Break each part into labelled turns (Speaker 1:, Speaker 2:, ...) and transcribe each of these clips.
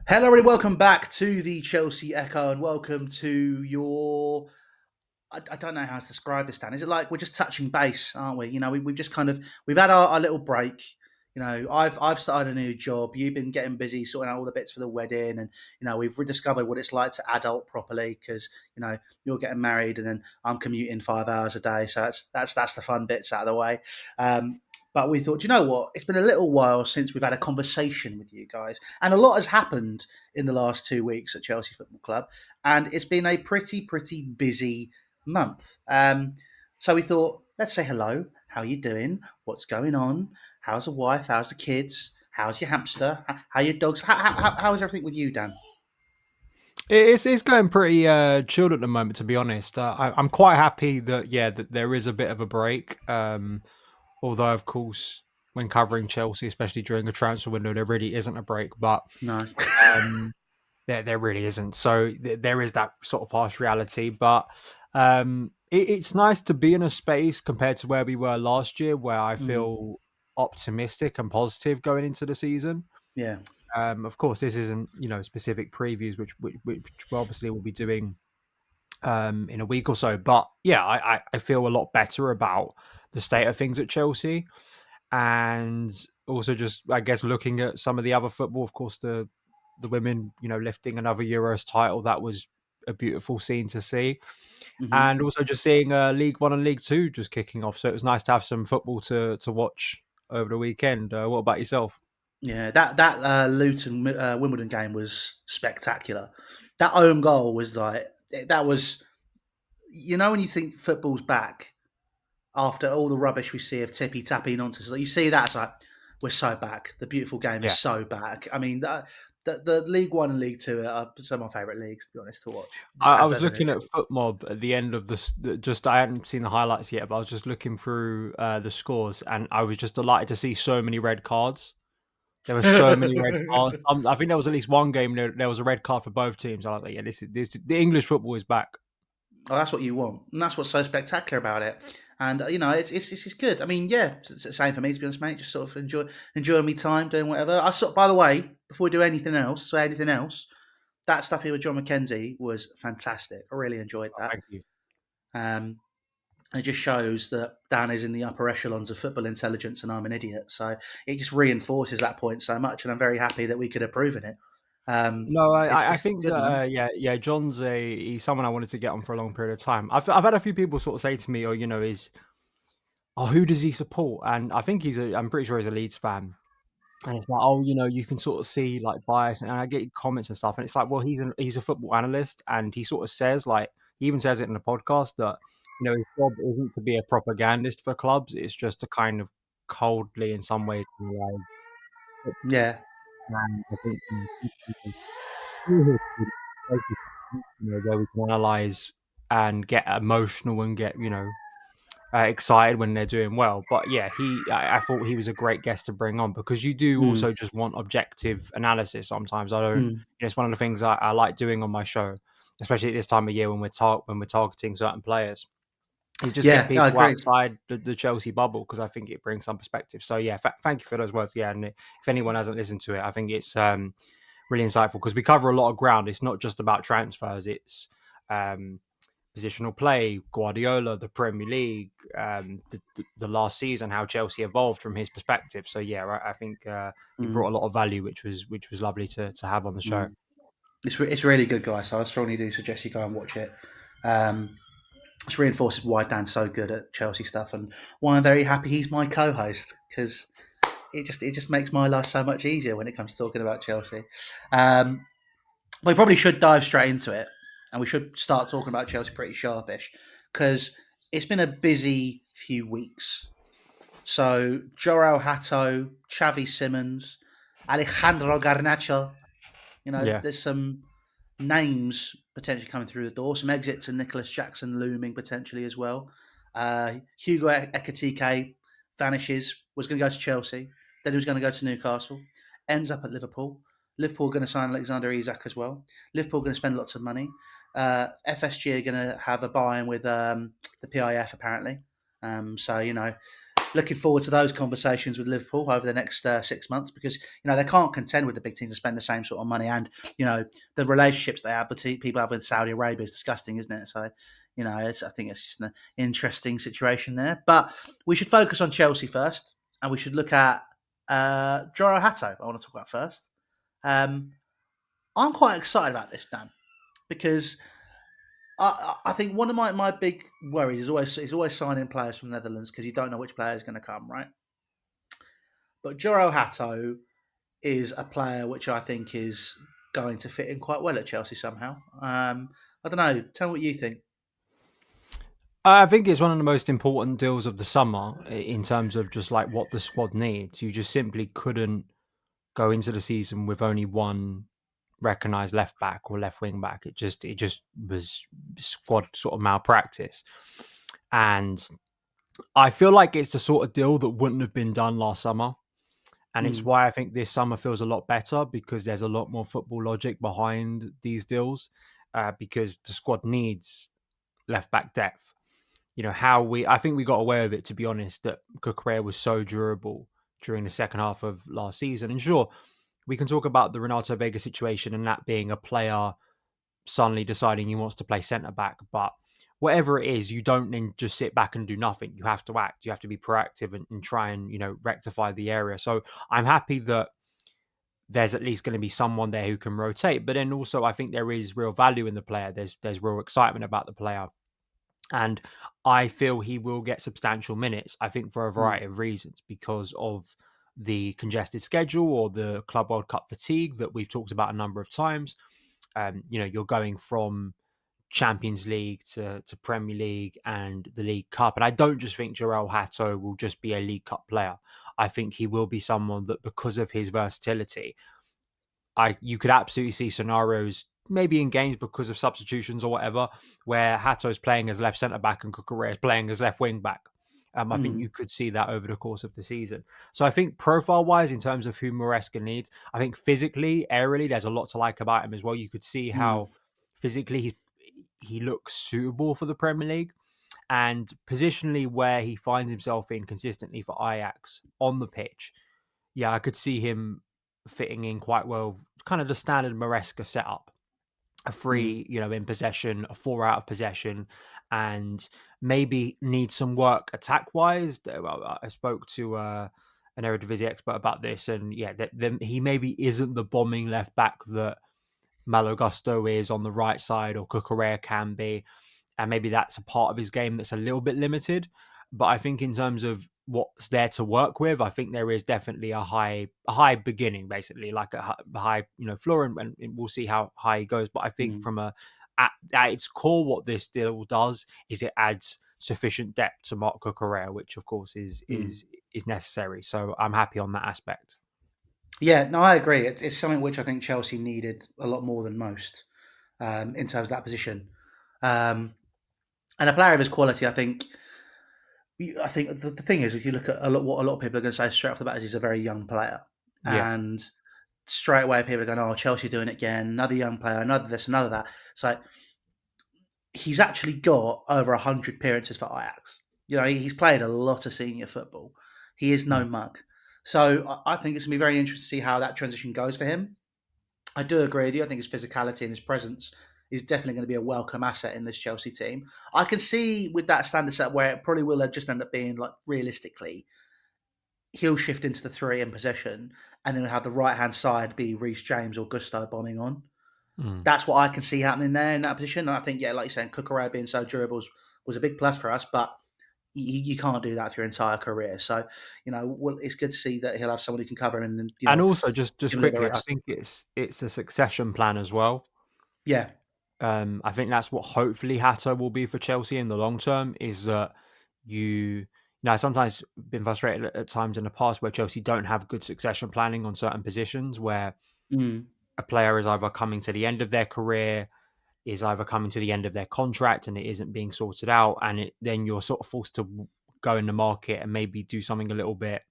Speaker 1: Hello, everybody. Welcome back to the Chelsea Echo, and welcome to your. I don't know how to describe this, Dan. Is it like we're just touching base, aren't we? We've just kind of we've had our little break. I've started a new job. You've been getting busy sorting out all the bits for the wedding, and we've rediscovered what it's like to adult properly because you're getting married, and then I'm commuting 5 hours a day. So that's the fun bits out of the way. But we thought, you know what? It's been a little while since we've had a conversation with you guys, and a lot has happened in the last 2 weeks at Chelsea Football Club, and it's been a pretty busy month. So we thought, let's say hello. How are you doing? What's going on? How's the wife? How's the kids? How's your hamster? How are your dogs? How is everything with you, Dan?
Speaker 2: It's going pretty chilled at the moment, to be honest. I'm quite happy that there is a bit of a break. Although of course, when covering Chelsea, especially during the transfer window, there really isn't a break. But
Speaker 1: No.
Speaker 2: um, there really isn't. So there is that sort of harsh reality. But it's nice to be in a space compared to where we were last year, where I
Speaker 1: Mm,
Speaker 2: feel optimistic and positive going into the season.
Speaker 1: yeah.
Speaker 2: Of course, this isn't specific previews, which we obviously will be doing in a week or so. But yeah, I feel a lot better about the state of things at Chelsea, and also just I guess looking at some of the other football. Of course, the women, lifting another Euros title, that was a beautiful scene to see,
Speaker 1: Hmm.
Speaker 2: and also just seeing League One and League Two just kicking off. So it was nice to have some football to watch over the weekend. What about yourself?
Speaker 1: Yeah, that Luton Wimbledon game was spectacular. That own goal was like that was when you think football's back after all the rubbish we see of tippy tappy nonsense. Like you see that, it's like we're so back. The beautiful game is
Speaker 2: Yeah.
Speaker 1: so back. I mean, the League One and League Two are some of my favourite leagues, to be honest, to watch. Just
Speaker 2: I
Speaker 1: as
Speaker 2: was
Speaker 1: an
Speaker 2: looking at FootMob at the end of this. Just I hadn't seen the highlights yet, but I was just looking through the scores, and I was just delighted to see so many red cards. There were so many red cards. I think there was at least one game there was a red card for both teams. I was like, yeah, this the English football is back.
Speaker 1: Oh, that's what you want, and that's what's so spectacular about it. And it's good. I mean, yeah, it's the same for me, to be honest, mate. Just sort of enjoying me time, doing whatever. By the way, before we do anything else, that stuff here with John McKenzie was fantastic. I really enjoyed
Speaker 2: Oh,
Speaker 1: that.
Speaker 2: thank you.
Speaker 1: Um, and it just shows that Dan is in the upper echelons of football intelligence, and I'm an idiot. So it just reinforces that point so much, and I'm very happy that we could have proven it.
Speaker 2: No, I
Speaker 1: It's
Speaker 2: think
Speaker 1: good,
Speaker 2: that
Speaker 1: man.
Speaker 2: yeah, John's he's someone I wanted to get on for a long period of time. I've had a few people sort of say to me, who does he support? And I think I'm pretty sure he's a Leeds fan. And it's like, oh, you can sort of see like bias, and I get comments and stuff, and it's like, well, he's a football analyst, and he sort of says like he even says it in the podcast that his job isn't to be a propagandist for clubs; it's just to kind of coldly, in some ways, analyze football.
Speaker 1: Yeah.
Speaker 2: And I think we're here to be where we can analyze and get emotional and get excited when they're doing well. But yeah, I thought he was a great guest to bring on because you do
Speaker 1: Mm,
Speaker 2: also just want objective analysis. Sometimes I don't.
Speaker 1: mm.
Speaker 2: It's one of the things I like doing on my show, especially at this time of year when we're targeting certain players. Is just get
Speaker 1: Yeah, I
Speaker 2: people
Speaker 1: agree.
Speaker 2: outside the Chelsea bubble because I think it brings some perspective. So yeah, thank you for those words. Yeah, and if anyone hasn't listened to it, I think it's really insightful because we cover a lot of ground. It's not just about transfers. It's um, positional play, Guardiola, the Premier League, the last season, how Chelsea evolved from his perspective. So yeah, I think he
Speaker 1: Mm,
Speaker 2: brought a lot of value, which was lovely to have on the show.
Speaker 1: mm. It's really good, guys. So I strongly do suggest you go and watch it. Um, it's reinforces why Dan's so good at Chelsea stuff, and why I'm very happy he's my co-host because it just makes my life so much easier when it comes to talking about Chelsea. Um, we probably should dive straight into it, and we should start talking about Chelsea pretty sharpish because it's been a busy few weeks. So Jorrel Hato, Xavi Simons, Alejandro Garnacho.
Speaker 2: Yeah,
Speaker 1: There's some names potentially coming through the door. Some exits and Nicholas Jackson looming potentially as well. Hugo Ekitike vanishes. Was going to go to Chelsea. Then he was going to go to Newcastle. Ends up at Liverpool. Liverpool going to sign Alexander Isak as well. Liverpool going to spend lots of money. FSG are going to have a buy-in with the PIF apparently. So looking forward to those conversations with Liverpool over the next 6 months because they can't contend with the big teams and spend the same sort of money, and the relationships they have, people have with Saudi Arabia is disgusting, isn't it? So I think it's just an interesting situation there. But we should focus on Chelsea first, and we should look at Jorrel Hato. I want to talk about first. I'm quite excited about this, Dan, because I think one of my big worries is always signing players from the Netherlands because you don't know which player is going to come, right? But Jorrel Hato is a player which I think is going to fit in quite well at Chelsea somehow. I don't know. Tell me what you think.
Speaker 2: I think it's one of the most important deals of the summer in terms of just like what the squad needs. You just simply couldn't go into the season with only one recognised left back or left wing back. It just was squad sort of malpractice, and I feel like it's the sort of deal that wouldn't have been done last summer. And it's
Speaker 1: Mm,
Speaker 2: why I think this summer feels a lot better because there's a lot more football logic behind these deals because the squad needs left back depth. I think we got away with it, to be honest, that Cucurella was so durable during the second half of last season. And sure, we can talk about the Renato Vega situation and that being a player suddenly deciding he wants to play centre back. But whatever it is, you don't then just sit back and do nothing. You have to act. You have to be proactive and try and, rectify the area. So I'm happy that there's at least going to be someone there who can rotate. But then also I think there is real value in the player. There's real excitement about the player. And I feel he will get substantial minutes, I think, for a
Speaker 1: mm,
Speaker 2: variety of reasons, because of the congested schedule or the Club World Cup fatigue that we've talked about a number of times. You're going from Champions League to Premier League and the League Cup. And I don't just think Jorrel Hato will just be a League Cup player. I think he will be someone that, because of his versatility, you could absolutely see scenarios, maybe in games because of substitutions or whatever, where Hato's playing as left centre back and Cucurella is playing as left wing back. I think
Speaker 1: mm,
Speaker 2: you could see that over the course of the season. So I think profile wise, in terms of who Maresca needs, I think physically, aerially, there's a lot to like about him as well. You could see
Speaker 1: mm,
Speaker 2: how physically he looks suitable for the Premier League, and positionally where he finds himself in consistently for Ajax on the pitch. Yeah, I could see him fitting in quite well, kind of the standard Maresca setup. A
Speaker 1: mm,
Speaker 2: free, in possession, a four out of possession, and maybe need some work attack wise. I spoke to an Eredivisie expert about this, and yeah, he maybe isn't the bombing left back that Malo Gusto is on the right side or Cucurella can be, and maybe that's a part of his game that's a little bit limited. But I think in terms of what's there to work with, I think there is definitely a high beginning, basically like a high floor, and we'll see how high he goes. But I think
Speaker 1: mm,
Speaker 2: from at its core, what this deal does is it adds sufficient depth to Mark Cucurella, which of course is
Speaker 1: mm.
Speaker 2: is is necessary. So I'm happy on that aspect.
Speaker 1: Yeah, no, I agree. It's something which I think Chelsea needed a lot more than most in terms of that position. Um, and a player of his quality, I think the thing is, if you look at what a lot of people are going to say straight off the bat is he's a very young player,
Speaker 2: Yeah.
Speaker 1: and straight away people are going, "Oh, Chelsea doing it again, another young player, another this, another that." So he's actually got over 100 appearances for Ajax. He's played a lot of senior football. He is no
Speaker 2: Mm.
Speaker 1: mug. So I think it's going to be very interesting to see how that transition goes for him. I do agree with you. I think his physicality and his presence is definitely going to be a welcome asset in this Chelsea team. I can see with that standard set where it probably will just end up being like realistically, he'll shift into the three in possession, and then we'll have the right hand side be Reece James or Gusto bombing on.
Speaker 2: Mm.
Speaker 1: That's what I can see happening there in that position. And I think, yeah, like you're saying, Cucurella being so durable was a big plus for us, but you can't do that for your entire career. So, well, it's good to see that he'll have someone who can cover him and,
Speaker 2: And also, just
Speaker 1: give him a little bit of
Speaker 2: quickly, I
Speaker 1: rest.
Speaker 2: think it's a succession plan as well.
Speaker 1: Yeah.
Speaker 2: I think that's what hopefully Hato will be for Chelsea in the long term. Is that you now sometimes been frustrated at times in the past where Chelsea don't have good succession planning on certain positions, where
Speaker 1: Mm,
Speaker 2: a player is either coming to the end of their career, is either coming to the end of their contract, and it isn't being sorted out, and then you're sort of forced to go in the market and maybe do something a little bit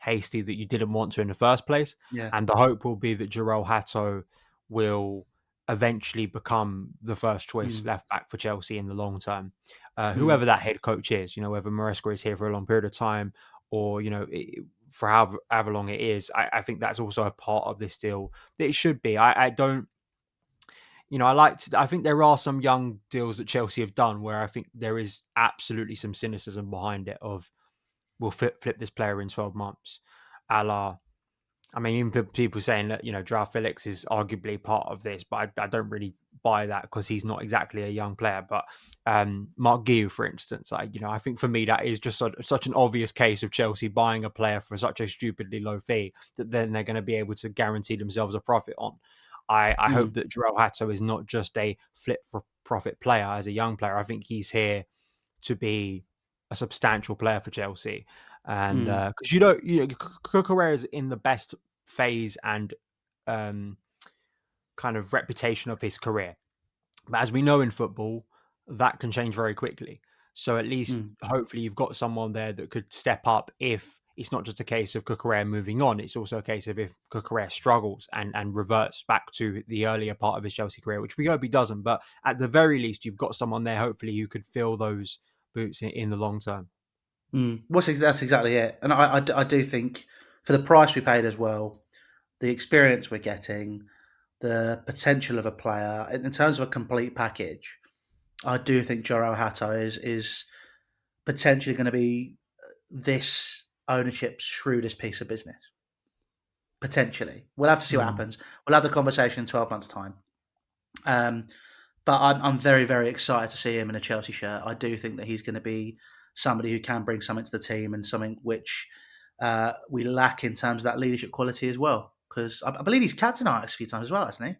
Speaker 2: hasty that you didn't want to in the first place.
Speaker 1: yeah.
Speaker 2: And the hope will be that Jorrel Hato will eventually become the first choice
Speaker 1: Mm,
Speaker 2: left back for Chelsea in the long term.
Speaker 1: mm,
Speaker 2: Whoever that head coach is, whether Maresca is here for a long period of time or for however long it is. I think that's also a part of this deal that it should be. I don't. I think there are some young deals that Chelsea have done where I think there is absolutely some cynicism behind it. Of we'll flip this player in 12 months, a la. I mean, even people saying that Joao Felix is arguably part of this, but I don't really buy that because he's not exactly a young player. But Mark Guiu, for instance, I think for me that is just such an obvious case of Chelsea buying a player for such a stupidly low fee that then they're going to be able to guarantee themselves a profit on. I hope
Speaker 1: Mm,
Speaker 2: that Jorrel Hato is not just a flip for profit player as a young player. I think he's here to be a substantial player for Chelsea, and
Speaker 1: mm,
Speaker 2: because Cucurella is in the best phase and um, kind of reputation of his career. But as we know in football, that can change very quickly. So at least
Speaker 1: mm,
Speaker 2: hopefully you've got someone there that could step up if it's not just a case of Cucurella moving on. It's also a case of if Cucurella struggles and reverts back to the earlier part of his Chelsea career, which we hope he doesn't. But at the very least, you've got someone there, hopefully, who could fill those boots in the long term.
Speaker 1: mm. That's exactly it. And I do think for the price we paid as well, the experience we're getting, the potential of a player in terms of a complete package, I do think Jorrel Hato is potentially going to be this ownership's shrewdest piece of business. Potentially, we'll have to see what
Speaker 2: Mm.
Speaker 1: happens. We'll have the conversation in 12 months' time. Um, but I'm very very excited to see him in a Chelsea shirt. I do think that he's going to be somebody who can bring something to the team and something which we lack in terms of that leadership quality as well. Because I believe he's captain Ajax a few times as well, hasn't he?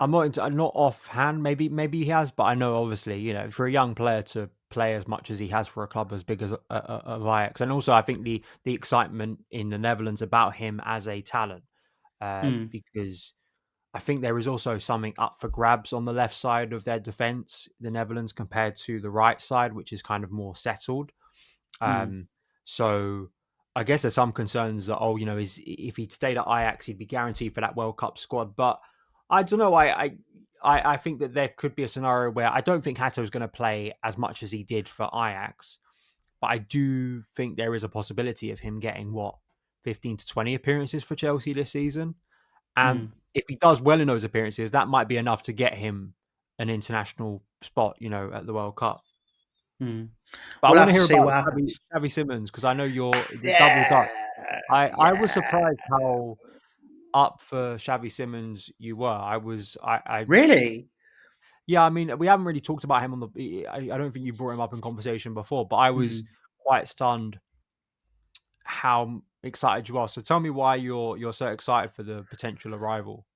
Speaker 2: I'm not offhand. Maybe he has, but I know obviously, for a young player to play as much as he has for a club as big as of Ajax, and also I think the excitement in the Netherlands about him as a talent,
Speaker 1: Mm,
Speaker 2: because I think there is also something up for grabs on the left side of their defense, the Netherlands, compared to the right side, which is kind of more settled.
Speaker 1: mm,
Speaker 2: So I guess there's some concerns that is if he'd stayed at Ajax, he'd be guaranteed for that World Cup squad. But I don't know. I think that there could be a scenario where I don't think Hato is going to play as much as he did for Ajax, but I do think there is a possibility of him getting 15 to 20 appearances for Chelsea this season. And
Speaker 1: mm,
Speaker 2: if he does well in those appearances, that might be enough to get him an international spot, at the World Cup.
Speaker 1: mm.
Speaker 2: But I
Speaker 1: We'll
Speaker 2: want
Speaker 1: have
Speaker 2: to
Speaker 1: to
Speaker 2: hear
Speaker 1: see
Speaker 2: about
Speaker 1: what happens.
Speaker 2: Xavi Simons because I know you're the double Dutch.
Speaker 1: Yeah,
Speaker 2: I was
Speaker 1: yeah.
Speaker 2: surprised how up for Xavi Simons you were.
Speaker 1: Really?
Speaker 2: Yeah. I mean, we haven't really talked about him on the. I don't think you brought him up in conversation before, but I was
Speaker 1: Mm.
Speaker 2: quite stunned how excited you are. So tell me why you're so excited for the potential arrival.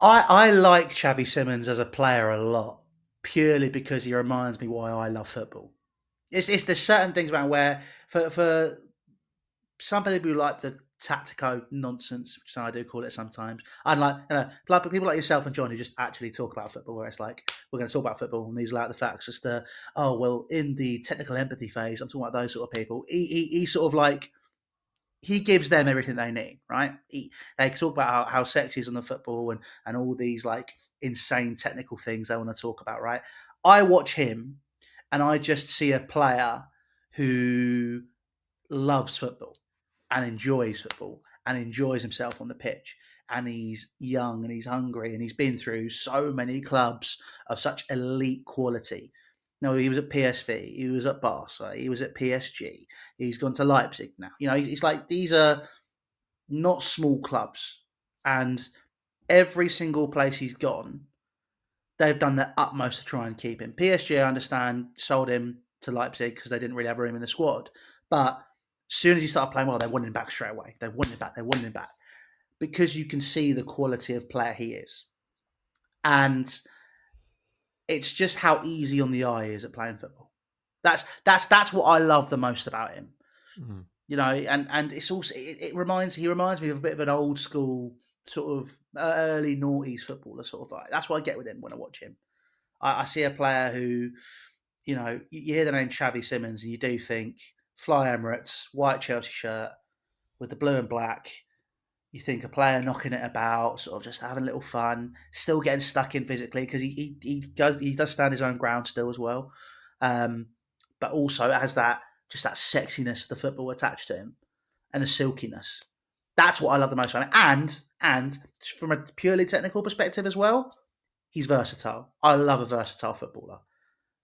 Speaker 1: I like Xavi Simons as a player a lot, purely because he reminds me why I love football. It's there's certain things about where for some people who like the tactico nonsense, which I do call it sometimes. And like people like yourself and John who just actually talk about football, where it's like we're going to talk about football and these are like the facts. It's the in the technical empathy phase. I'm talking about those sort of people. He sort of like he gives them everything they need, right? They talk about how sexy is on the football and all these like insane technical things they want to talk about, right? I watch him and I just see a player who loves football and enjoys himself on the pitch. And he's young and he's hungry and he's been through so many clubs of such elite quality. No, he was at PSV, he was at Barca, he was at PSG, he's gone to Leipzig now. He's like these are not small clubs, and every single place he's gone, they've done their utmost to try and keep him. PSG, I understand, sold him to Leipzig because they didn't really have room in the squad. But as soon as he started playing well, they wanted him back straight away. They wanted him back. They wanted him back because you can see the quality of player he is, and it's just how easy on the eye he is at playing football. That's what I love the most about him.
Speaker 2: Mhm.
Speaker 1: And it's also he reminds me of a bit of an old school sort of early noughties footballer sort of like. That's what I get with him when I watch him. I see a player who, you hear the name Xavi Simons and you do think Fly Emirates, white Chelsea shirt with the blue and black. You think a player knocking it about, sort of just having a little fun, still getting stuck in physically because he does stand his own ground still as well, um, but also it has that just that sexiness of the football attached to him and the silkiness. That's what I love the most about him. And from a purely technical perspective as well, he's versatile. I love a versatile footballer.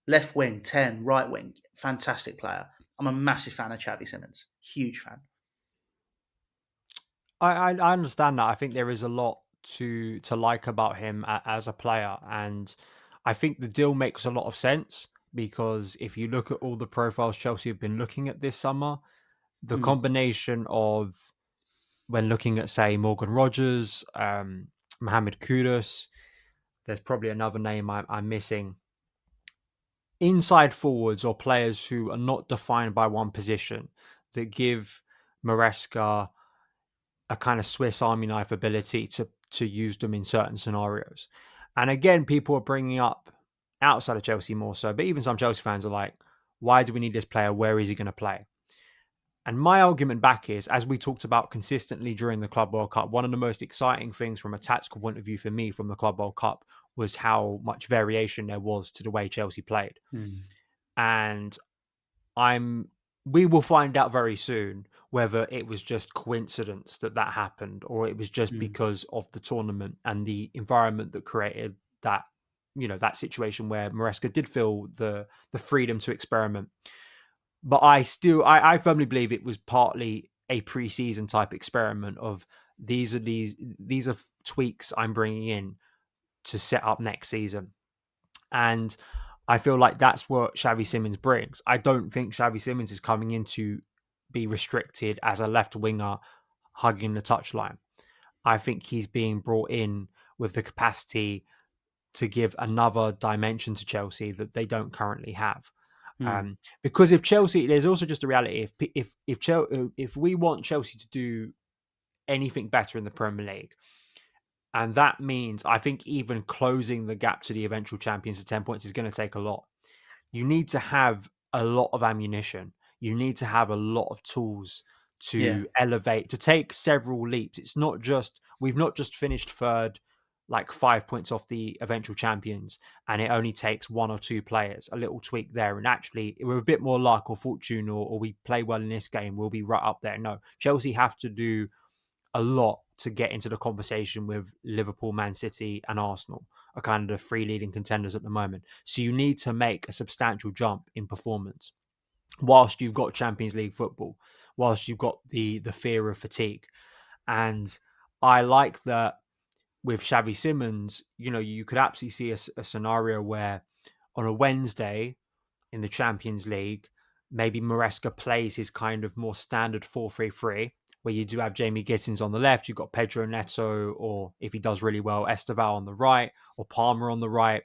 Speaker 1: Left wing, 10, right wing, fantastic player. I'm a massive fan of Xavi Simons. Huge fan.
Speaker 2: I understand that. I think there is a lot to like about him as a player, and I think the deal makes a lot of sense because if you look at all the profiles Chelsea have been looking at this summer, the
Speaker 1: Mm,
Speaker 2: combination of when looking at say Morgan Rogers, Mohamed Kudus, there's probably another name I'm missing. Inside forwards or players who are not defined by one position that give Maresca a kind of Swiss Army knife ability to use them in certain scenarios. And again, people are bringing up outside of Chelsea more so, but even some Chelsea fans are like, why do we need this player? Where is he going to play? And my argument back is, as we talked about consistently during the Club World Cup, one of the most exciting things from a tactical point of view for me from the Club World Cup was how much variation there was to the way Chelsea played.
Speaker 1: mm,
Speaker 2: And I'm we will find out very soon whether it was just coincidence that that happened or it was just
Speaker 1: mm,
Speaker 2: because of the tournament and the environment that created that that situation where Maresca did feel the freedom to experiment. But I firmly believe it was partly a preseason type experiment of these are tweaks I'm bringing in to set up next season. And I feel like that's what Xavi Simons brings. I don't think Xavi Simons is coming in to be restricted as a left winger hugging the touchline. I think he's being brought in with the capacity to give another dimension to Chelsea that they don't currently have.
Speaker 1: mm,
Speaker 2: Because if Chelsea, there's also just a reality. If we want Chelsea to do anything better in the Premier League, and that means I think even closing the gap to the eventual champions to 10 points is going to take a lot. You need to have a lot of ammunition. You need to have a lot of tools
Speaker 1: yeah.
Speaker 2: to elevate, to take several leaps. We've not just finished third, like 5 points off the eventual champions, and it only takes one or two players, a little tweak there. And actually, we're a bit more luck or fortune, or we play well in this game, we'll be right up there. No, Chelsea have to do a lot to get into the conversation with Liverpool, Man City, and Arsenal are kind of the three leading contenders at the moment. So you need to make a substantial jump in performance whilst you've got Champions League football, whilst you've got the fear of fatigue. And I like that with Xavi Simons, you could absolutely see a scenario where on a Wednesday in the Champions League, maybe Maresca plays his kind of more standard 4-3-3, where you do have Jamie Gittins on the left, you've got Pedro Neto, or if he does really well, Esteval on the right, or Palmer on the right,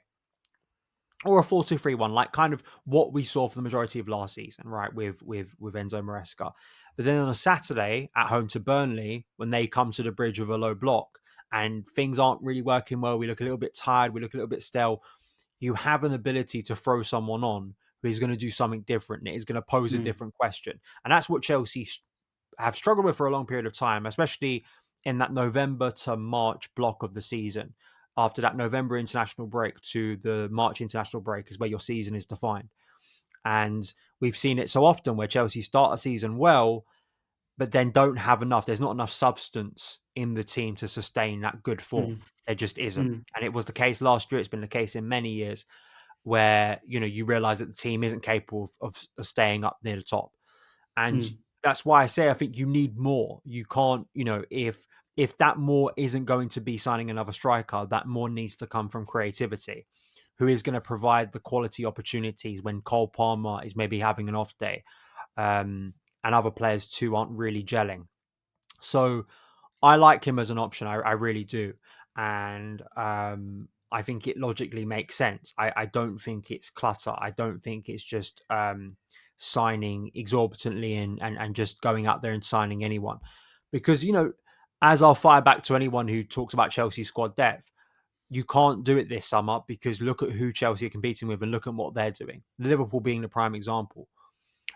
Speaker 2: or a 4-2-3-1, like kind of what we saw for the majority of last season, right, with Enzo Maresca. But then on a Saturday at home to Burnley, when they come to the bridge with a low block and things aren't really working well, we look a little bit tired, we look a little bit stale, you have an ability to throw someone on who is going to do something different and it is going to pose a
Speaker 1: Mm,
Speaker 2: different question. And that's what Chelsea have struggled with for a long period of time, especially in that November to March block of the season. After that November international break to the March international break is where your season is defined. And we've seen it so often where Chelsea start a season well, but then don't have enough. There's not enough substance in the team to sustain that good form.
Speaker 1: mm,
Speaker 2: There just isn't.
Speaker 1: mm,
Speaker 2: And it was the case last year. It's been the case in many years where, you realize that the team isn't capable of staying up near the top. And
Speaker 1: mm,
Speaker 2: that's why I say I think you need more. You can't, if that more isn't going to be signing another striker, that more needs to come from creativity. Who is going to provide the quality opportunities when Cole Palmer is maybe having an off day, and other players too aren't really gelling. So I like him as an option. I really do, and I think it logically makes sense. I don't think it's clutter. I don't think it's just signing exorbitantly and just going out there and signing anyone, because as I'll fire back to anyone who talks about Chelsea squad depth. You can't do it this summer because look at who Chelsea are competing with and look at what they're doing. Liverpool being the prime example.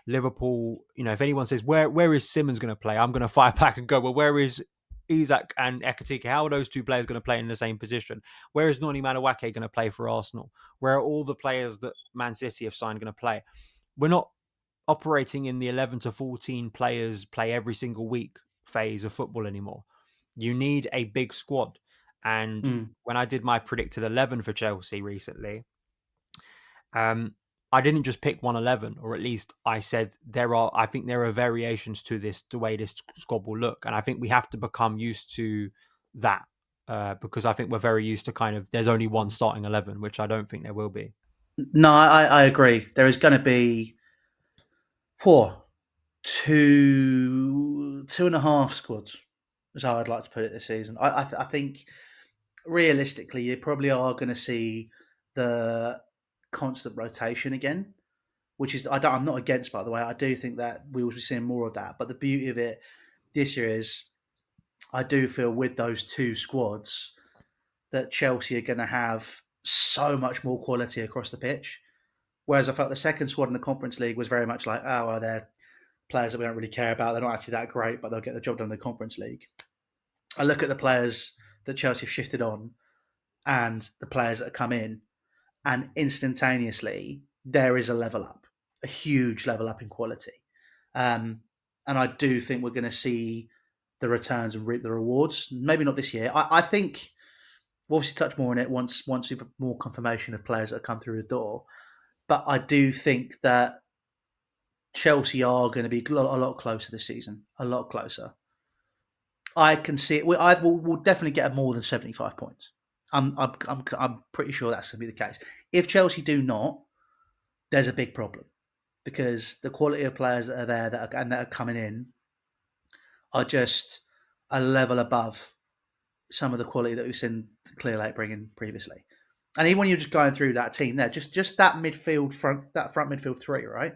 Speaker 2: Liverpool, if anyone says where is Simmons going to play, I'm going to fire back and go, well, where is Isak and Ekatike? How are those two players going to play in the same position? Where is Noni Madueke going to play for Arsenal? Where are all the players that Man City have signed going to play? We're not. operating in the 11 to 14 players play every single week phase of football anymore. You need a big squad. And
Speaker 1: Mm.
Speaker 2: when I did my predicted 11 for Chelsea recently, um, I didn't just pick 111, or at least I said I think there are variations to this, the way this squad will look. And I think we have to become used to that because I think we're very used to kind of, there's only one starting 11, which I don't think there will be.
Speaker 1: No, I agree. There is going to be four, two and a half squads. Is how I'd like to put it this season. I think realistically, you probably are going to see the constant rotation again, which is I'm not against, by the way. I do think that we will be seeing more of that. But the beauty of it this year is, I do feel with those two squads that Chelsea are going to have so much more quality across the pitch. Whereas I felt the second squad in the Conference League was very much like, oh, well, they're players that we don't really care about. They're not actually that great, but they'll get the job done in the Conference League. I look at the players that Chelsea have shifted on and the players that have come in, and instantaneously there is a level up, a huge level up in quality. And I do think we're going to see the returns and reap the rewards. Maybe not this year. I think we'll obviously touch more on it once we've more confirmation of players that have come through the door. But I do think that Chelsea are going to be a lot closer this season, a lot closer. I can see it. We'll definitely get more than 75 points. I'm pretty sure that's going to be the case. If Chelsea do not, there's a big problem because the quality of players that are there that are coming in are just a level above some of the quality that we've seen Clear Lake bring in previously. And even when you're just going through that team there, just that midfield front, that front midfield three, right?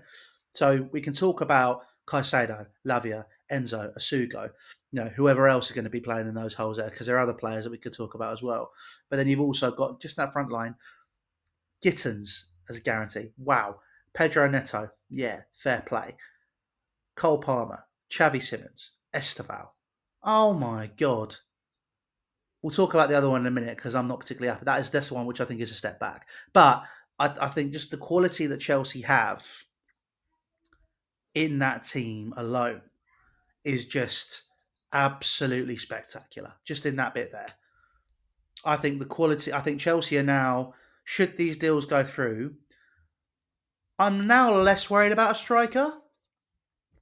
Speaker 1: So we can talk about Caicedo, Lavia, Enzo, Asugo, whoever else are going to be playing in those holes there, because there are other players that we could talk about as well. But then you've also got just that front line, Gittins as a guarantee. Wow. Pedro Neto, yeah, fair play. Cole Palmer, Xavi Simons, Esteval. Oh my God. We'll talk about the other one in a minute because I'm not particularly happy. That's the one which I think is a step back. But I think just the quality that Chelsea have in that team alone is just absolutely spectacular. Just in that bit there. I think the quality, I think Chelsea are now, should these deals go through, I'm now less worried about a striker,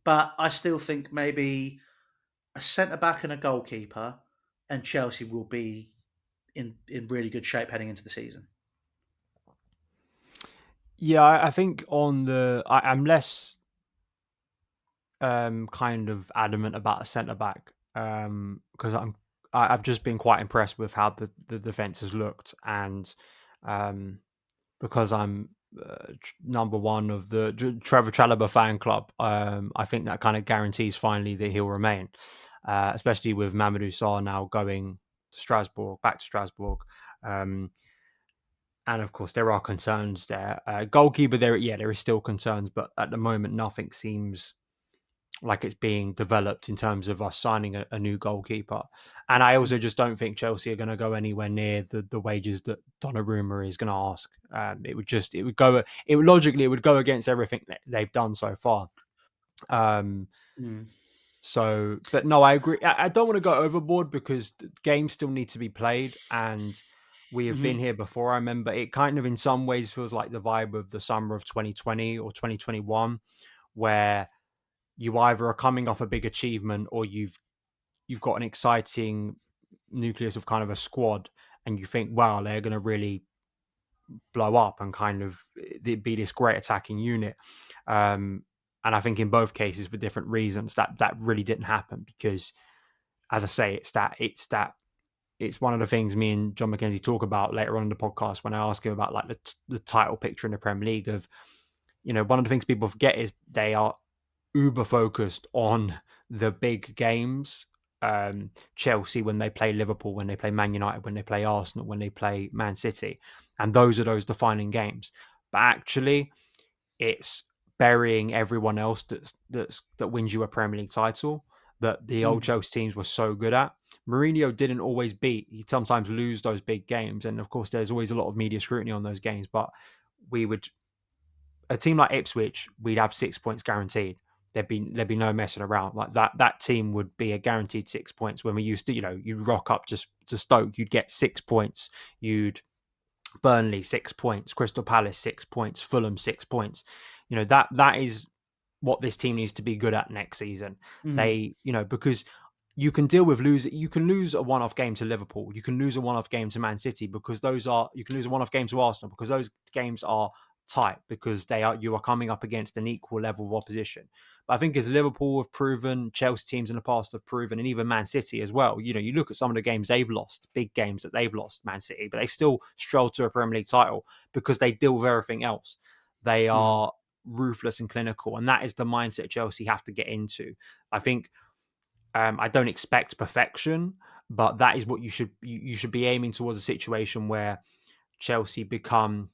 Speaker 1: but I still think maybe a centre back and a goalkeeper, and Chelsea will be in really good shape heading into the season.
Speaker 2: Yeah, I think I'm less kind of adamant about a centre back because I've just been quite impressed with how the defense has looked, and um, because I'm number one of the Trevor Chalobah fan club, I think that kind of guarantees finally that he'll remain, especially with Mamadou Sarr now going to Strasbourg, back to Strasbourg. Um, and of course, there are concerns there. Goalkeeper, there is still concerns, but at the moment, nothing seems like it's being developed in terms of us signing a new goalkeeper. And I also just don't think Chelsea are going to go anywhere near the wages that Donnarumma is going to ask. It would logically, it would go against everything that they've done so far.
Speaker 1: Mm.
Speaker 2: But no, I agree. I don't want to go overboard because games still need to be played, and we have been
Speaker 1: Mm-hmm.
Speaker 2: here before. I remember it kind of in some ways feels like the vibe of the summer of 2020 or 2021, where you either are coming off a big achievement or you've got an exciting nucleus of kind of a squad, and you think, wow, they're going to really blow up and kind of be this great attacking unit. And I think in both cases, for different reasons, that really didn't happen because, as I say, it's one of the things me and John McKenzie talk about later on in the podcast when I ask him about like the title picture in the Premier League of, one of the things people forget is they are uber focused on the big games. Chelsea when they play Liverpool, when they play Man United, when they play Arsenal, when they play Man City, and those are those defining games. But actually, it's burying everyone else that wins you a Premier League title that the old
Speaker 1: Mm.
Speaker 2: Chelsea teams were so good at. Mourinho didn't always beat; he'd sometimes lose those big games, and of course, there's always a lot of media scrutiny on those games. But we would a team like Ipswich, we'd have 6 points guaranteed. There'd be no messing around. Like that team would be a guaranteed 6 points. When we used to, you'd rock up just to Stoke, you'd get 6 points. You'd Burnley 6 points, Crystal Palace 6 points, Fulham 6 points. That is what this team needs to be good at next season.
Speaker 1: Mm.
Speaker 2: Because you can deal with you can lose a one-off game to Liverpool, you can lose a one-off game to Man City, because you can lose a one-off game to Arsenal, because those games are tight, because you are coming up against an equal level of opposition. But I think, as Liverpool have proven, Chelsea teams in the past have proven, and even Man City as well, you look at some of the games they've lost, big games that they've lost, Man City, but they've still strolled to a Premier League title because they deal with everything else. They
Speaker 1: Mm.
Speaker 2: are ruthless and clinical, and that is the mindset Chelsea have to get into. I think I don't expect perfection, but that is what you should be aiming towards, a situation where Chelsea become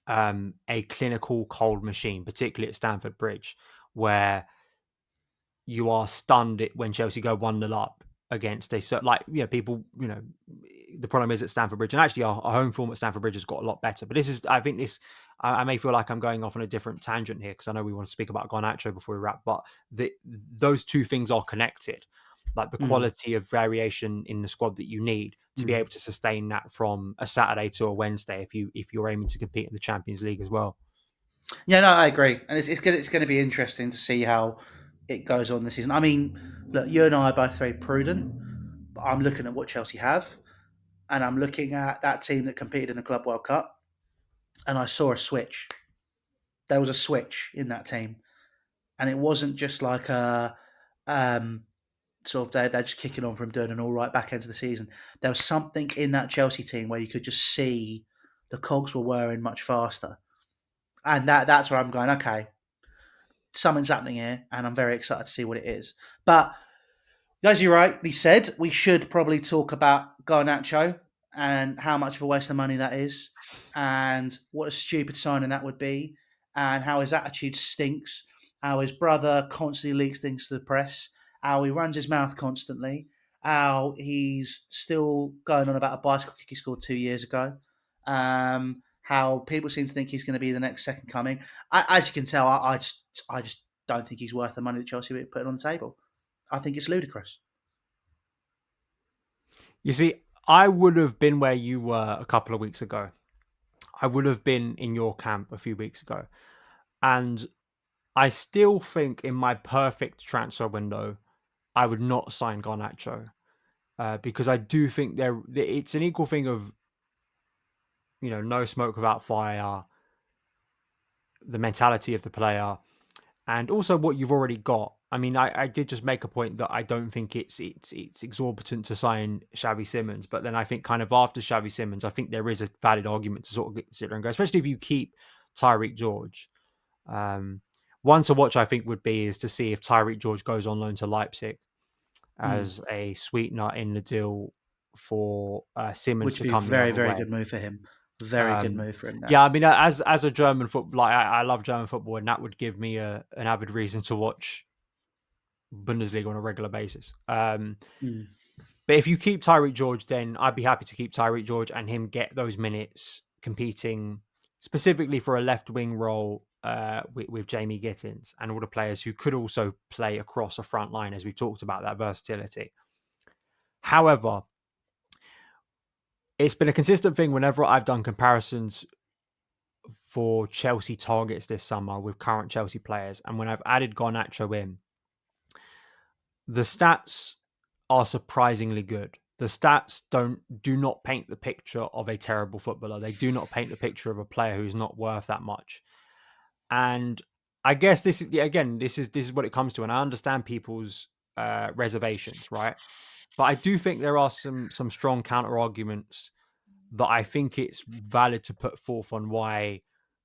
Speaker 2: a clinical cold machine, particularly at Stamford Bridge, where you are stunned when Chelsea go 1-0 up against people. The problem is at Stamford Bridge, and actually our home form at Stamford Bridge has got a lot better. But I think I may feel like I'm going off on a different tangent here, because I know we want to speak about Garnacho before we wrap. But those two things are connected, like the
Speaker 1: Mm.
Speaker 2: quality of variation in the squad that you need to be
Speaker 1: Mm.
Speaker 2: able to sustain that from a Saturday to a Wednesday, if you're aiming to compete in the Champions League as well.
Speaker 1: Yeah, no, I agree, and it's going to be interesting to see how it goes on this season. I mean, look, you and I are both very prudent, but I'm looking at what Chelsea have, and I'm looking at that team that competed in the Club World Cup, and I saw a switch. There was a switch in that team, and it wasn't just like a sort of they're just kicking on from doing an all right back end of the season. There was something in that Chelsea team where you could just see the cogs were whirring much faster, and that's where I'm going. Okay, something's happening here, and I'm very excited to see what it is. But as you rightly said, we should probably talk about Garnacho and how much of a waste of money that is, and what a stupid signing that would be, and how his attitude stinks, how his brother constantly leaks things to the press, how he runs his mouth constantly, how he's still going on about a bicycle kick he scored 2 years ago, how people seem to think he's going to be the next second coming. As you can tell, I just don't think he's worth the money that Chelsea are putting on the table. I think it's ludicrous.
Speaker 2: You see, I would have been where you were a couple of weeks ago. I would have been in your camp a few weeks ago. And I still think, in my perfect transfer window, I would not sign Garnacho, because I do think it's an equal thing of, no smoke without fire, the mentality of the player, and also what you've already got. I mean, I did just make a point that I don't think it's exorbitant to sign Xavi Simons, but then I think, kind of after Xavi Simons, I think there is a valid argument to sort of sit there and go, especially if you keep Tyreek George. Um, One to watch, I think, would be is to see if Tyreek George goes on loan to Leipzig
Speaker 1: Mm.
Speaker 2: as a sweetener in the deal for Simmons
Speaker 1: Which
Speaker 2: to
Speaker 1: would be a
Speaker 2: come the
Speaker 1: very,
Speaker 2: other
Speaker 1: very
Speaker 2: way.
Speaker 1: good move for him. Very good
Speaker 2: Um,
Speaker 1: move for him. That.
Speaker 2: yeah, I mean, as a German football, like I love German football, and that would give me an avid reason to watch Bundesliga on a regular basis.
Speaker 1: Mm.
Speaker 2: But if you keep Tyreek George, then I'd be happy to keep Tyreek George and him get those minutes competing specifically for a left wing role with Jamie Gittins and all the players who could also play across a front line, as we've talked about, that versatility. However, it's been a consistent thing whenever I've done comparisons for Chelsea targets this summer with current Chelsea players, and when I've added Garnacho in, the stats are surprisingly good. The stats do not paint the picture of a terrible footballer. They do not paint the picture of a player who's not worth that much. And I guess this is what it comes to. And I understand people's reservations, right? But I do think there are some strong counter arguments that I think it's valid to put forth on why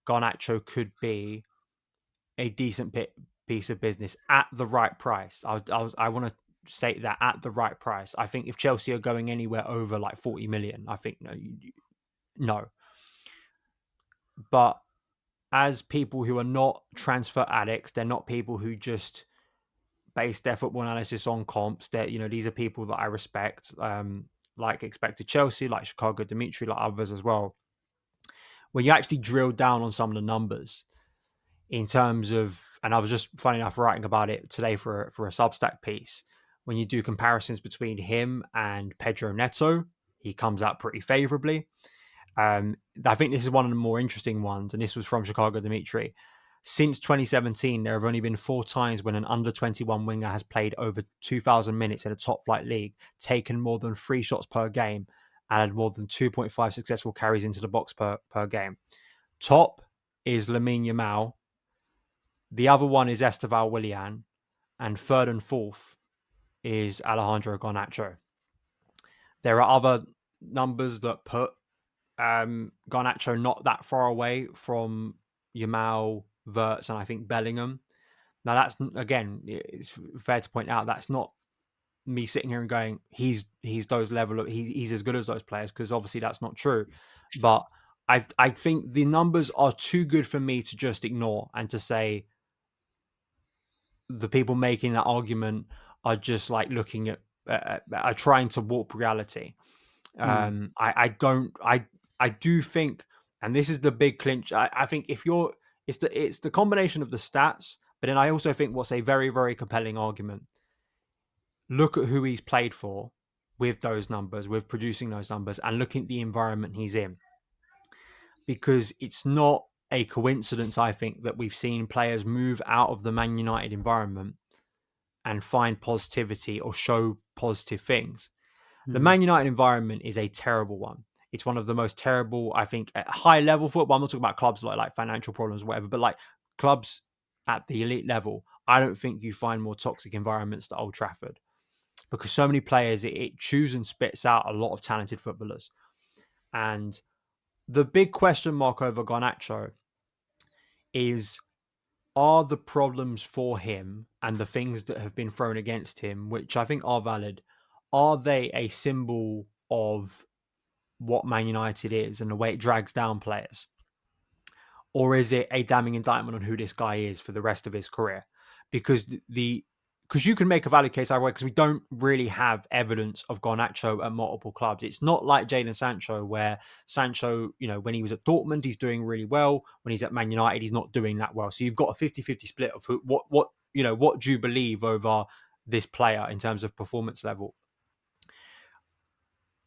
Speaker 2: Garnacho could be a decent piece of business at the right price. I want to state that, at the right price. I think if Chelsea are going anywhere over like 40 million, I think no. But as people who are not transfer addicts, they're not people who just base their football analysis on comps. These are people that I respect, like expected Chelsea, like Chicago Dimitri, like others as well. When you actually drill down on some of the numbers, in terms of, and I was just funny enough writing about it today for a Substack piece. When you do comparisons between him and Pedro Neto, he comes out pretty favorably. I think this is one of the more interesting ones, and this was from Chicago Dimitri. Since 2017, there have only been 4 times when an under 21 winger has played over 2,000 minutes in a top flight league, taken more than 3 shots per game, and had more than 2.5 successful carries into the box per game. Top is Lamine Yamal. The other one is Esteval Willian. And third and fourth is Alejandro Garnacho. There are other numbers that put Garnacho not that far away from Yamal, Verts, and I think Bellingham. Now, that's, again, it's fair to point out that's not me sitting here and going he's those level of he's as good as those players, because obviously that's not true. But I think the numbers are too good for me to just ignore and to say the people making that argument are just like looking at are trying to warp reality.
Speaker 1: Mm.
Speaker 2: I don't. I do think, and this is the big clinch. I think if you're, it's the combination of the stats, but then I also think what's a very very compelling argument. Look at who he's played for with those numbers, with producing those numbers, and look at the environment he's in. Because it's not a coincidence, I think, that we've seen players move out of the Man United environment and find positivity or show positive things. The
Speaker 1: Mm.
Speaker 2: Man United environment is a terrible one. It's one of the most terrible, I think, at high level football. I'm not talking about clubs like financial problems or whatever, but like clubs at the elite level. I don't think you find more toxic environments at Old Trafford, because so many players, it chews and spits out a lot of talented footballers. And the big question mark over Garnacho is, are the problems for him and the things that have been thrown against him, which I think are valid, are they a symbol of what Man United is and the way it drags down players? Or is it a damning indictment on who this guy is for the rest of his career? Because because you can make a valid case either way, because we don't really have evidence of Garnacho at multiple clubs. It's not like Jadon Sancho, where Sancho, when he was at Dortmund, he's doing really well. When he's at Man United, he's not doing that well. So you've got a 50-50 split of what do you believe over this player in terms of performance level.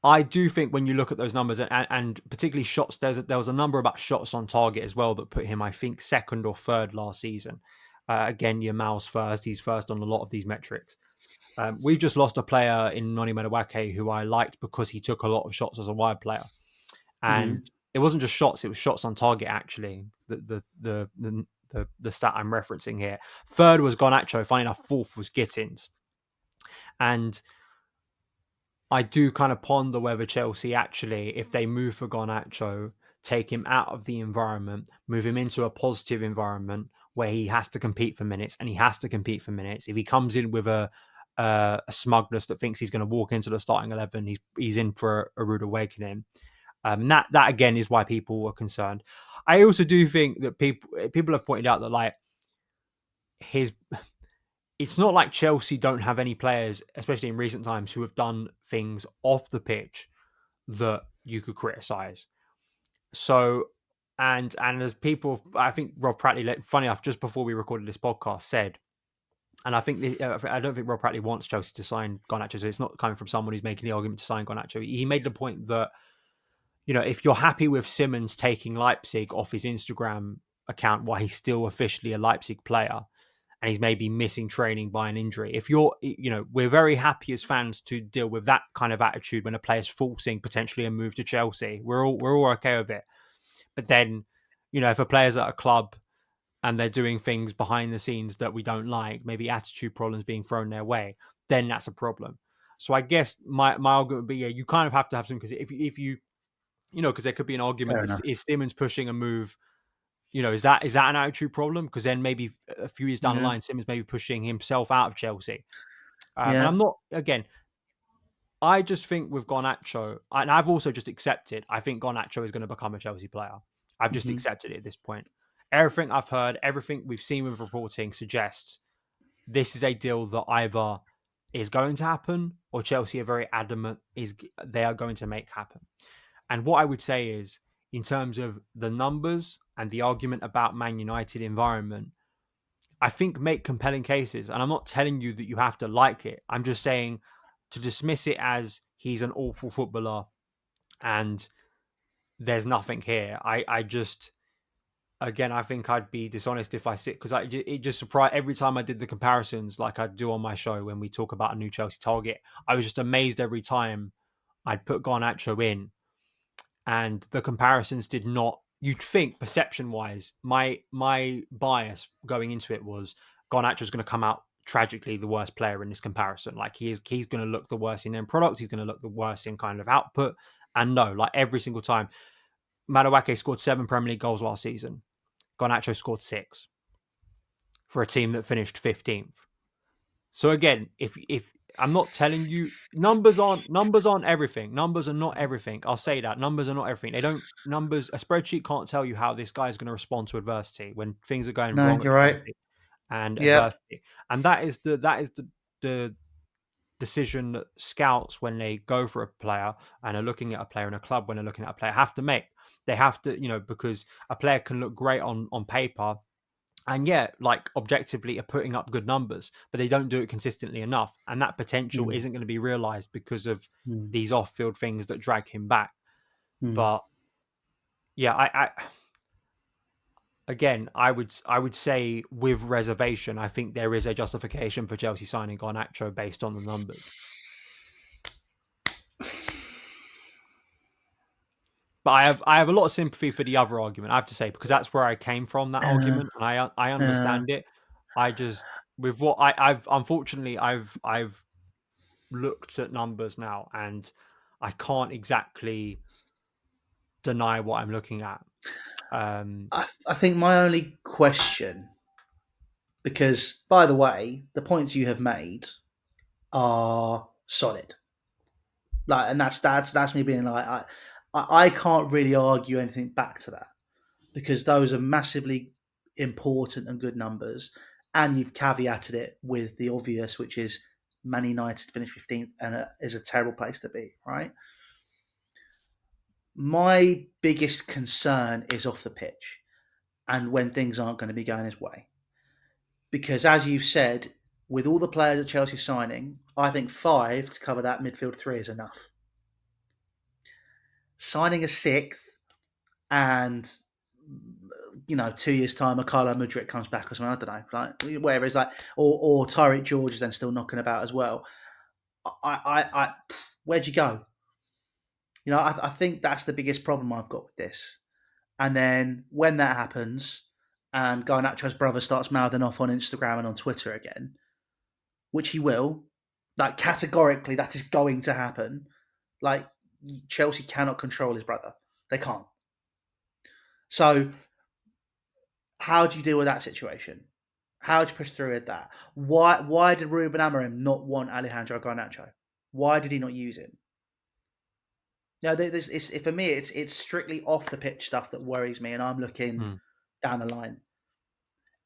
Speaker 2: I do think when you look at those numbers, and particularly shots, there was a number about shots on target as well that put him, I think, second or third last season. Again, Yamal's first. He's first on a lot of these metrics. We've just lost a player in Noni Medawake who I liked because he took a lot of shots as a wide player. And
Speaker 1: Mm.
Speaker 2: it wasn't just shots, it was shots on target, actually, the stat I'm referencing here. Third was Garnacho. Funny enough, fourth was Gittins. And I do kind of ponder whether Chelsea actually, if they move for Garnacho, take him out of the environment, move him into a positive environment where he has to compete for minutes, and he has to compete for minutes. If he comes in with a smugness that thinks he's going to walk into the starting 11, he's in for a rude awakening. That again is why people are concerned. I also do think that people have pointed out that like his it's not like Chelsea don't have any players, especially in recent times, who have done things off the pitch that you could criticize. So, and as people, I think Rob Prattley, funny enough, just before we recorded this podcast, said, and I think I don't think Rob Prattley wants Chelsea to sign Garnacho. So it's not coming from someone who's making the argument to sign Garnacho. He made the point that if you're happy with Simons taking Leipzig off his Instagram account while he's still officially a Leipzig player, and he's maybe missing training by an injury. If we're very happy as fans to deal with that kind of attitude when a player's forcing potentially a move to Chelsea. We're all okay with it. But then, if a player's at a club and they're doing things behind the scenes that we don't like, maybe attitude problems being thrown their way, then that's a problem. So I guess my argument would be, yeah, you kind of have to have some, because if you, because there could be an argument,
Speaker 1: Fair enough.
Speaker 2: is Simmons pushing a move, is that an attitude problem? Because then maybe a few years down the
Speaker 1: Yeah.
Speaker 2: line, Simmons may be pushing himself out of Chelsea. And
Speaker 1: Yeah.
Speaker 2: I'm not, again, I just think with Garnacho, and I've also just accepted, I think Garnacho is going to become a Chelsea player. I've just
Speaker 1: Hmm.
Speaker 2: accepted it at this point. Everything I've heard, everything we've seen with reporting suggests this is a deal that either is going to happen or Chelsea are very adamant they are going to make happen. And what I would say is, in terms of the numbers, and the argument about Man United environment, I think make compelling cases. And I'm not telling you that you have to like it. I'm just saying to dismiss it as he's an awful footballer and there's nothing here. I just, again, I think I'd be dishonest if I sit, because it just surprised every time I did the comparisons, like I do on my show when we talk about a new Chelsea target. I was just amazed every time I'd put Garnacho in, and the comparisons did not. You'd think perception wise, my bias going into it was Garnacho's going to come out tragically the worst player in this comparison. Like he's going to look the worst in end products. He's going to look the worst in kind of output. And no, like every single time, Madueke scored 7 Premier League goals last season. Garnacho scored 6 for a team that finished 15th. So again, if I'm not telling you numbers aren't everything. Numbers are not everything. I'll say that numbers are not everything. They don't numbers. A spreadsheet can't tell you how this guy is going to respond to adversity when things are going
Speaker 1: No,
Speaker 2: wrong at
Speaker 1: you're right.
Speaker 2: Chelsea and
Speaker 1: Yeah.
Speaker 2: adversity. And that is the decision that scouts, when they go for a player and are looking at a player in a club, when they're looking at a player, have to make. They have to, because a player can look great on paper, and yeah, like objectively are putting up good numbers, but they don't do it consistently enough. And that potential
Speaker 1: Mm,
Speaker 2: isn't going to be realized because of
Speaker 1: mm,
Speaker 2: these off field things that drag him back.
Speaker 1: mm.
Speaker 2: But yeah, I again, I would say with reservation, I think there is a justification for Chelsea signing Garnacho based on the numbers. But I have a lot of sympathy for the other argument, I have to say, because that's where I came from, that
Speaker 1: Uh,
Speaker 2: argument, and I
Speaker 1: uh,
Speaker 2: understand it. I just, with what I've unfortunately I've looked at numbers now, and I can't exactly deny what I'm looking at. Um,
Speaker 1: I think my only question, because by the way, the points you have made are solid. Like, and that's me being like, I can't really argue anything back to that, because those are massively important and good numbers, and you've caveated it with the obvious, which is Man United finished 15th and is a terrible place to be, right? My biggest concern is off the pitch and when things aren't going to be going his way. Because as you've said, with all the players that Chelsea signing, I think 5 to cover that midfield 3 is enough. Signing a 6th and 2 years time, a Carlo Mudryk comes back or something. I don't know, like wherever it's like, or Tyreek George is then still knocking about as well. I where'd you go? I think that's the biggest problem I've got with this. And then when that happens, and Garnacho's brother starts mouthing off on Instagram and on Twitter again, which he will, like categorically, that is going to happen. Like Chelsea cannot control his brother; they can't. So how do you deal with that situation? How do you push through with that? Why did Ruben Amorim not want Alejandro Garnacho? Why did he not use him? No, for me, it's strictly off the pitch stuff that worries me, and I'm looking
Speaker 2: hmm.
Speaker 1: down the line.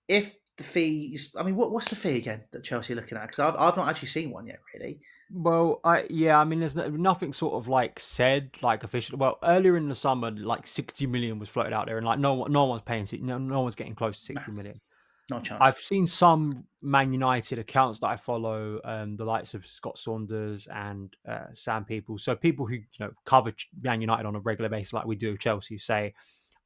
Speaker 1: If the fees, I mean, what's the fee again that Chelsea are looking at? Because I've not actually seen one yet, really.
Speaker 2: Well, I mean, there's nothing sort of like said like officially. Well, earlier in the summer, like 60 million was floated out there, and like no one's paying, no one's getting close to
Speaker 1: No,
Speaker 2: 60 million.
Speaker 1: not a chance.
Speaker 2: I've seen some Man United accounts that I follow, the likes of Scott Saunders and Sam People. So people who cover Man United on a regular basis, like we do with Chelsea, say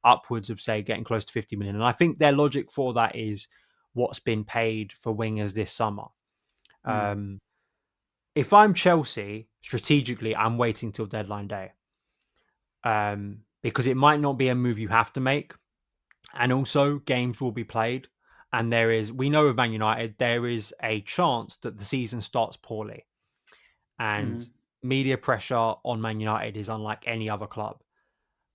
Speaker 2: upwards of say getting close to 50 million. And I think their logic for that is what's been paid for wingers this summer.
Speaker 1: Mm,
Speaker 2: Um, if I'm Chelsea, strategically, I'm waiting till deadline day, because it might not be a move you have to make, and also games will be played. And we know with Man United, there is a chance that the season starts poorly, and
Speaker 1: mm,
Speaker 2: media pressure on Man United is unlike any other club.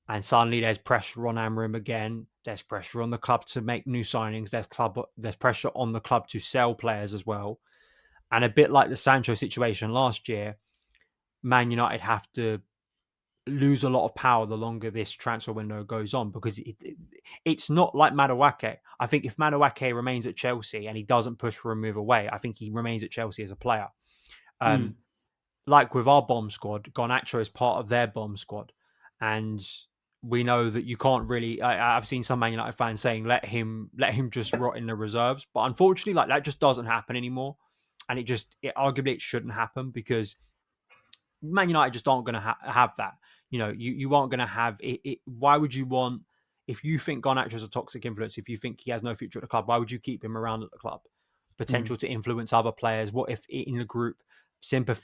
Speaker 2: And suddenly there's pressure on Amram again. There's pressure on the club to make new signings. There's pressure on the club to sell players as well. And a bit like the Sancho situation last year, Man United have to lose a lot of power the longer this transfer window goes on, because it's not like Madueke. I think if Madueke remains at Chelsea and he doesn't push for a move away, I think he remains at Chelsea as a player.
Speaker 1: mm,
Speaker 2: Like with our bomb squad, Garnacho is part of their bomb squad, and we know that you can't really. I've seen some Man United fans saying let him just rot in the reserves, but unfortunately, like that just doesn't happen anymore, and arguably it shouldn't happen because Man United just aren't going to have that. You aren't going to have it. Why would you want, if you think Garnacho is a toxic influence, if you think he has no future at the club, why would you keep him around at the club?
Speaker 1: Mm,
Speaker 2: Potential to influence other players. What if in the group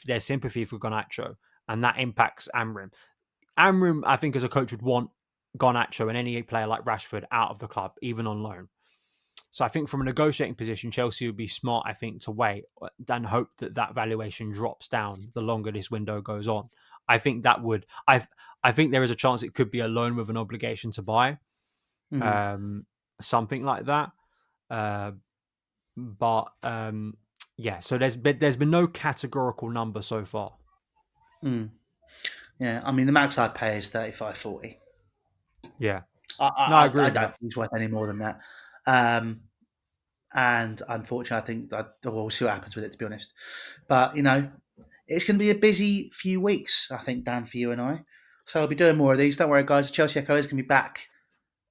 Speaker 2: there's sympathy for Garnacho and that impacts Amrim? Amrim, I think, as a coach, would want Garnacho and any player like Rashford out of the club, even on loan. So I think from a negotiating position, Chelsea would be smart, I think, to wait and hope that that valuation drops down the longer this window goes on. I think that would. I think there is a chance it could be a loan with an obligation to buy,
Speaker 1: mm,
Speaker 2: um, something like that. Uh, but yeah, so there's been no categorical number so far.
Speaker 1: mm. Yeah, I mean the max I'd pay is 35-40.
Speaker 2: Yeah,
Speaker 1: I,
Speaker 2: no, I
Speaker 1: I,
Speaker 2: agree
Speaker 1: I
Speaker 2: with
Speaker 1: don't
Speaker 2: that.
Speaker 1: think he's worth any more than that. Um, and unfortunately, I think that we'll see what happens with it. To be honest, but it's going to be a busy few weeks. I think, Dan, for you and I. So I'll be doing more of these. Don't worry, guys. The Chelsea Echo is going to be back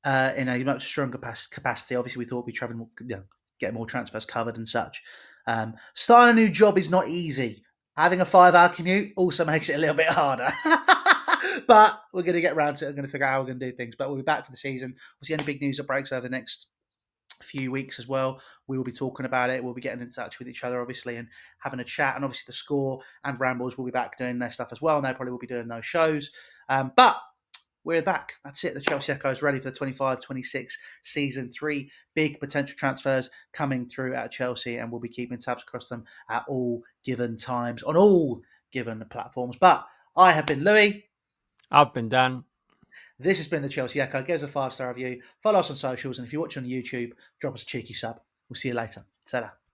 Speaker 1: in a much stronger capacity. Obviously, we thought we'd be traveling, get more transfers covered and such. Starting a new job is not easy. Having a 5-hour commute also makes it a little bit harder. But we're going to get around to it. I'm going to figure out how we're going to do things. But we'll be back for the season. We'll see any big news that breaks over the next few weeks as well. We will be talking about it. We'll be getting in touch with each other, obviously, and having a chat. And obviously, the score and Rambles will be back doing their stuff as well. And they probably will be doing those shows. But we're back. That's it. The Chelsea Echo is ready for the 25-26 season. 3 big potential transfers coming through at Chelsea, and we'll be keeping tabs across them at all given times on all given platforms. But I have been Louis.
Speaker 2: I've been Dan.
Speaker 1: This has been the Chelsea Echo. Give us a 5-star review. Follow us on socials, and if you're watching on YouTube, drop us a cheeky sub. We'll see you later. Ta-da.